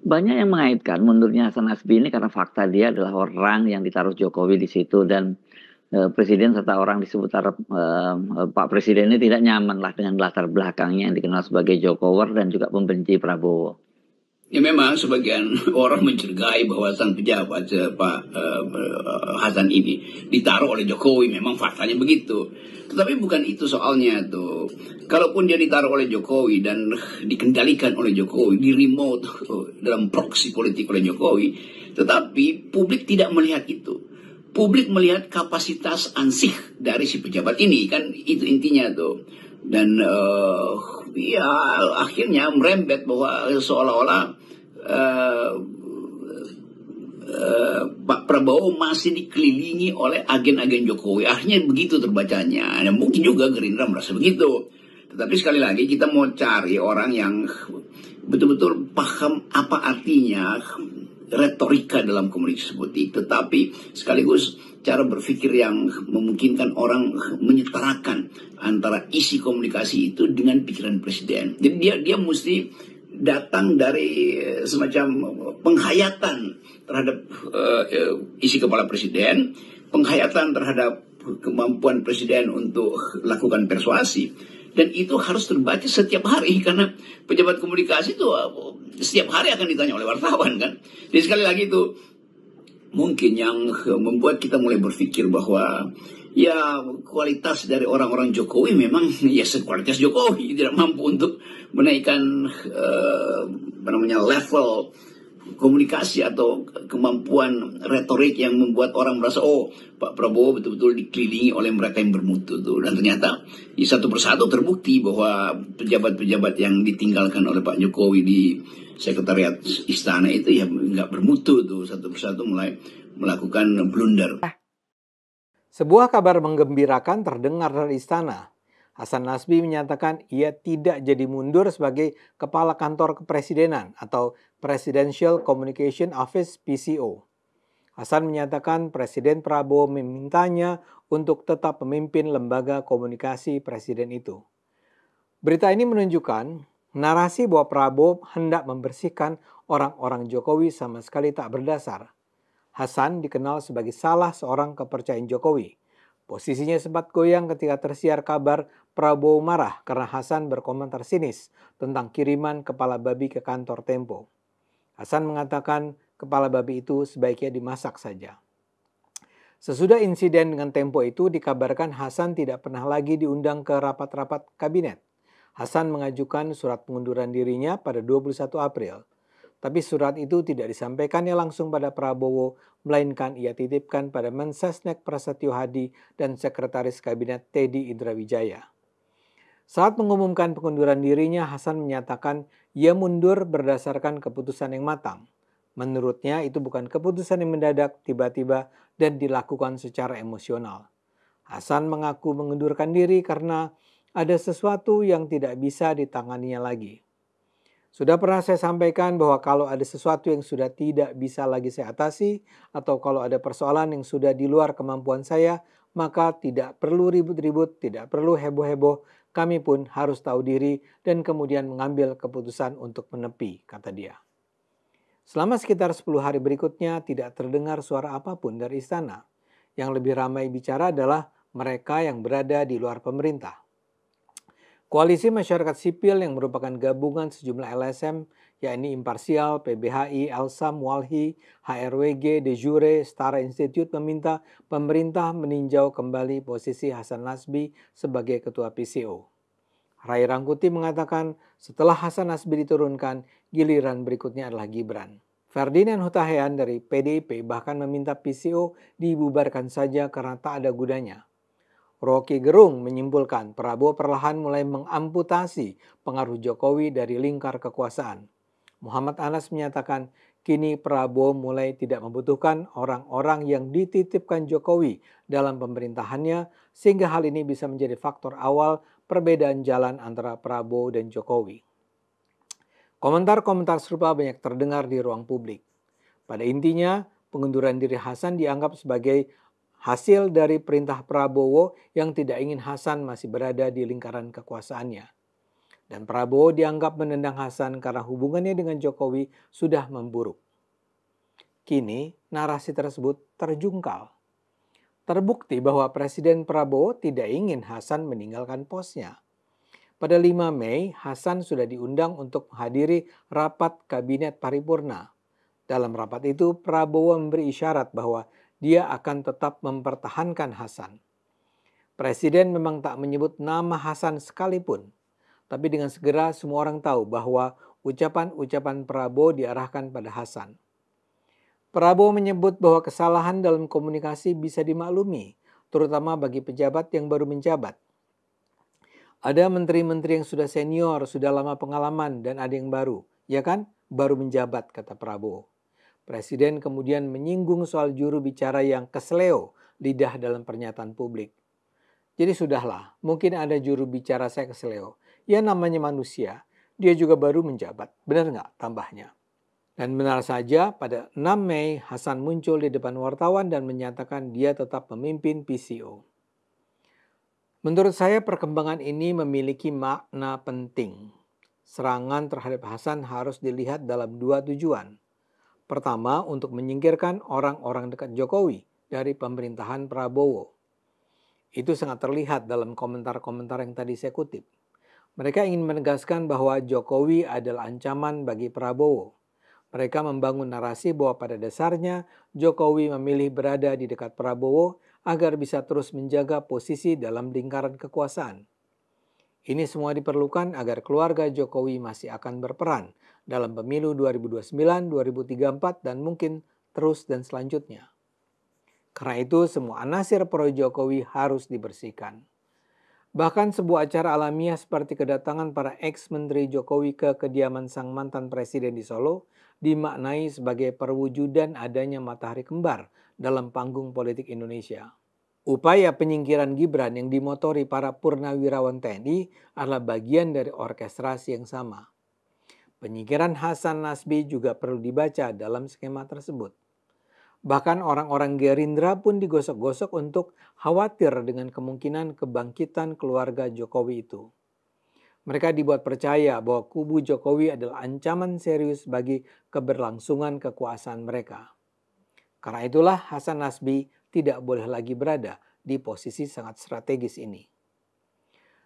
Banyak yang mengaitkan mundurnya Hasan Nasbi ini karena fakta dia adalah orang yang ditaruh Jokowi di situ dan presiden serta orang di seputar Pak Presiden ini tidak nyaman lah dengan latar belakangnya yang dikenal sebagai Jokower dan juga pembenci Prabowo. Ya memang sebagian orang mencurigai bahwa sang pejabat Pak Hasan ini ditaruh oleh Jokowi, memang faktanya begitu. Tetapi bukan itu soalnya tuh. Kalaupun dia ditaruh oleh Jokowi dan dikendalikan oleh Jokowi, di remote dalam proksi politik oleh Jokowi, tetapi publik tidak melihat itu. Publik melihat kapasitas ansih dari si pejabat ini, kan itu intinya tuh. Dan ya akhirnya merembet bahwa seolah-olah Pak Prabowo masih dikelilingi oleh agen-agen Jokowi. Akhirnya begitu terbacanya. Dan mungkin juga Gerindra merasa begitu. Tetapi sekali lagi kita mau cari orang yang betul-betul paham apa artinya retorika dalam komunikasi politik. Tetapi sekaligus cara berpikir yang memungkinkan orang menyetarakan antara isi komunikasi itu dengan pikiran presiden. Jadi dia mesti datang dari semacam penghayatan terhadap isi kepala presiden, penghayatan terhadap kemampuan presiden untuk lakukan persuasi. Dan itu harus terbaca setiap hari karena pejabat komunikasi itu setiap hari akan ditanya oleh wartawan kan. Jadi sekali lagi itu mungkin yang membuat kita mulai berpikir bahwa ya kualitas dari orang-orang Jokowi memang ya sekualitas Jokowi, tidak mampu untuk menaikkan level komunikasi atau kemampuan retorik yang membuat orang merasa oh Pak Prabowo betul-betul dikelilingi oleh mereka yang bermutu tuh. Dan ternyata ya, satu persatu terbukti bahwa pejabat-pejabat yang ditinggalkan oleh Pak Jokowi di sekretariat istana itu ya nggak bermutu tuh, satu persatu mulai melakukan blunder. Sebuah kabar menggembirakan terdengar dari istana. Hasan Nasbi menyatakan ia tidak jadi mundur sebagai Kepala Kantor Kepresidenan atau Presidential Communication Office (PCO). Hasan menyatakan Presiden Prabowo memintanya untuk tetap memimpin lembaga komunikasi presiden itu. Berita ini menunjukkan narasi bahwa Prabowo hendak membersihkan orang-orang Jokowi sama sekali tak berdasar. Hasan dikenal sebagai salah seorang kepercayaan Jokowi. Posisinya sempat goyang ketika tersiar kabar Prabowo marah karena Hasan berkomentar sinis tentang kiriman kepala babi ke kantor Tempo. Hasan mengatakan kepala babi itu sebaiknya dimasak saja. Sesudah insiden dengan Tempo itu dikabarkan Hasan tidak pernah lagi diundang ke rapat-rapat kabinet. Hasan mengajukan surat pengunduran dirinya pada 21 April. Tapi surat itu tidak disampaikannya langsung pada Prabowo, melainkan ia titipkan pada Mensesnek Prasetyo Hadi dan Sekretaris Kabinet Teddy Indrawijaya. Saat mengumumkan pengunduran dirinya, Hasan menyatakan ia mundur berdasarkan keputusan yang matang. Menurutnya itu bukan keputusan yang mendadak, tiba-tiba, dan dilakukan secara emosional. Hasan mengaku mengundurkan diri karena ada sesuatu yang tidak bisa ditanganinya lagi. Sudah pernah saya sampaikan bahwa kalau ada sesuatu yang sudah tidak bisa lagi saya atasi atau kalau ada persoalan yang sudah di luar kemampuan saya, maka tidak perlu ribut-ribut, tidak perlu heboh-heboh, kami pun harus tahu diri dan kemudian mengambil keputusan untuk menepi, kata dia. Selama sekitar 10 hari berikutnya tidak terdengar suara apapun dari istana. Yang lebih ramai bicara adalah mereka yang berada di luar pemerintah. Koalisi masyarakat sipil yang merupakan gabungan sejumlah LSM, yakni Imparsial, PBHI, Elsam, Walhi, HRWG, De Jure, Setara Institute meminta pemerintah meninjau kembali posisi Hasan Nasbi sebagai ketua PCO. Ray Rangkuti mengatakan setelah Hasan Nasbi diturunkan, giliran berikutnya adalah Gibran. Ferdinand Hutahian dari PDIP bahkan meminta PCO dibubarkan saja karena tak ada gunanya. Rocky Gerung menyimpulkan Prabowo perlahan mulai mengamputasi pengaruh Jokowi dari lingkar kekuasaan. Muhammad Anas menyatakan kini Prabowo mulai tidak membutuhkan orang-orang yang dititipkan Jokowi dalam pemerintahannya sehingga hal ini bisa menjadi faktor awal perbedaan jalan antara Prabowo dan Jokowi. Komentar-komentar serupa banyak terdengar di ruang publik. Pada intinya, pengunduran diri Hasan dianggap sebagai hasil dari perintah Prabowo yang tidak ingin Hasan masih berada di lingkaran kekuasaannya. Dan Prabowo dianggap menendang Hasan karena hubungannya dengan Jokowi sudah memburuk. Kini narasi tersebut terjungkal. Terbukti bahwa Presiden Prabowo tidak ingin Hasan meninggalkan posnya. Pada 5 Mei, Hasan sudah diundang untuk menghadiri rapat kabinet paripurna. Dalam rapat itu, Prabowo memberi isyarat bahwa dia akan tetap mempertahankan Hasan. Presiden memang tak menyebut nama Hasan sekalipun, tapi dengan segera semua orang tahu bahwa ucapan-ucapan Prabowo diarahkan pada Hasan. Prabowo menyebut bahwa kesalahan dalam komunikasi bisa dimaklumi, terutama bagi pejabat yang baru menjabat. Ada menteri-menteri yang sudah senior, sudah lama pengalaman, dan ada yang baru. Ya kan? Baru menjabat, kata Prabowo. Presiden kemudian menyinggung soal juru bicara yang kesleo lidah dalam pernyataan publik. Jadi sudahlah, mungkin ada juru bicara saya kesleo. Ya namanya manusia, dia juga baru menjabat. Benar nggak tambahnya? Dan benar saja, pada 6 Mei Hasan muncul di depan wartawan dan menyatakan dia tetap memimpin PCO. Menurut saya perkembangan ini memiliki makna penting. Serangan terhadap Hasan harus dilihat dalam dua tujuan. Pertama, untuk menyingkirkan orang-orang dekat Jokowi dari pemerintahan Prabowo. Itu sangat terlihat dalam komentar-komentar yang tadi saya kutip. Mereka ingin menegaskan bahwa Jokowi adalah ancaman bagi Prabowo. Mereka membangun narasi bahwa pada dasarnya Jokowi memilih berada di dekat Prabowo agar bisa terus menjaga posisi dalam lingkaran kekuasaan. Ini semua diperlukan agar keluarga Jokowi masih akan berperan dalam pemilu 2029, 2034, dan mungkin terus dan selanjutnya. Karena itu semua anasir pro-Jokowi harus dibersihkan. Bahkan sebuah acara alamiah seperti kedatangan para ex-menteri Jokowi ke kediaman sang mantan presiden di Solo dimaknai sebagai perwujudan adanya matahari kembar dalam panggung politik Indonesia. Upaya penyingkiran Gibran yang dimotori para purnawirawan TNI adalah bagian dari orkestrasi yang sama. Penyingkiran Hasan Nasbi juga perlu dibaca dalam skema tersebut. Bahkan orang-orang Gerindra pun digosok-gosok untuk khawatir dengan kemungkinan kebangkitan keluarga Jokowi itu. Mereka dibuat percaya bahwa kubu Jokowi adalah ancaman serius bagi keberlangsungan kekuasaan mereka. Karena itulah Hasan Nasbi tidak boleh lagi berada di posisi sangat strategis ini.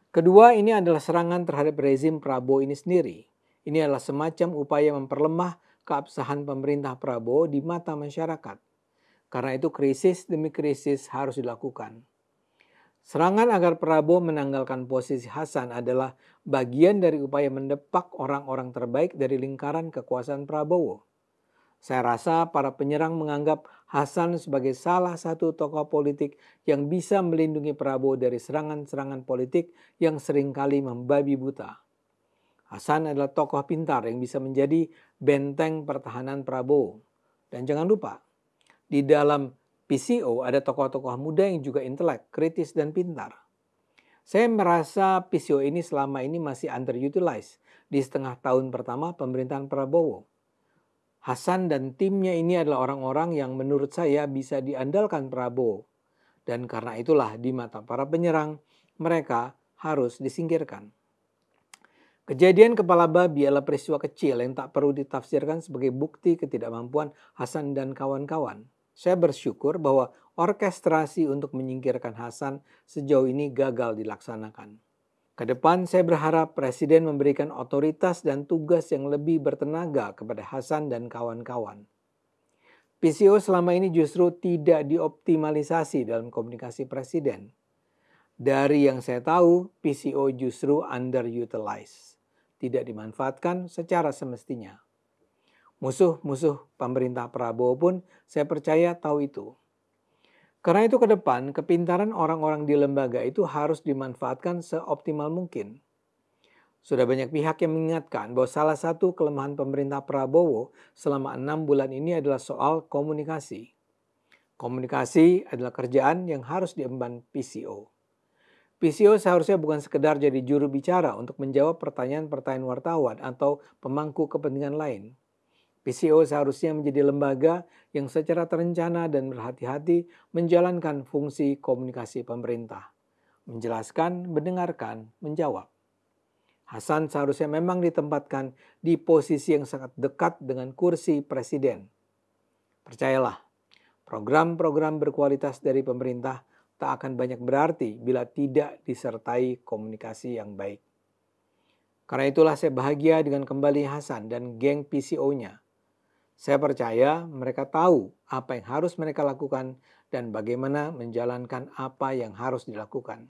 Kedua, ini adalah serangan terhadap rezim Prabowo ini sendiri. Ini adalah semacam upaya memperlemah keabsahan pemerintah Prabowo di mata masyarakat. Karena itu krisis demi krisis harus dilakukan. Serangan agar Prabowo menanggalkan posisi Hasan adalah bagian dari upaya mendepak orang-orang terbaik dari lingkaran kekuasaan Prabowo. Saya rasa para penyerang menganggap Hasan sebagai salah satu tokoh politik yang bisa melindungi Prabowo dari serangan-serangan politik yang seringkali membabi buta. Hasan adalah tokoh pintar yang bisa menjadi benteng pertahanan Prabowo. Dan jangan lupa, di dalam PCO ada tokoh-tokoh muda yang juga intelek, kritis, dan pintar. Saya merasa PCO ini selama ini masih underutilized di setengah tahun pertama pemerintahan Prabowo. Hasan dan timnya ini adalah orang-orang yang menurut saya bisa diandalkan Prabowo. Dan karena itulah di mata para penyerang, mereka harus disingkirkan. Kejadian kepala babi adalah peristiwa kecil yang tak perlu ditafsirkan sebagai bukti ketidakmampuan Hasan dan kawan-kawan. Saya bersyukur bahwa orkestrasi untuk menyingkirkan Hasan sejauh ini gagal dilaksanakan. Kedepan saya berharap Presiden memberikan otoritas dan tugas yang lebih bertenaga kepada Hasan dan kawan-kawan. PCO selama ini justru tidak dioptimalisasi dalam komunikasi Presiden. Dari yang saya tahu, PCO justru underutilized, tidak dimanfaatkan secara semestinya. Musuh-musuh pemerintah Prabowo pun saya percaya tahu itu. Karena itu ke depan, kepintaran orang-orang di lembaga itu harus dimanfaatkan seoptimal mungkin. Sudah banyak pihak yang mengingatkan bahwa salah satu kelemahan pemerintah Prabowo selama 6 bulan ini adalah soal komunikasi. Komunikasi adalah kerjaan yang harus diemban PCO. PCO seharusnya bukan sekedar jadi juru bicara untuk menjawab pertanyaan-pertanyaan wartawan atau pemangku kepentingan lain. PCO seharusnya menjadi lembaga yang secara terencana dan berhati-hati menjalankan fungsi komunikasi pemerintah. Menjelaskan, mendengarkan, menjawab. Hasan seharusnya memang ditempatkan di posisi yang sangat dekat dengan kursi presiden. Percayalah, program-program berkualitas dari pemerintah tak akan banyak berarti bila tidak disertai komunikasi yang baik. Karena itulah saya bahagia dengan kembali Hasan dan geng PCO-nya. Saya percaya mereka tahu apa yang harus mereka lakukan dan bagaimana menjalankan apa yang harus dilakukan.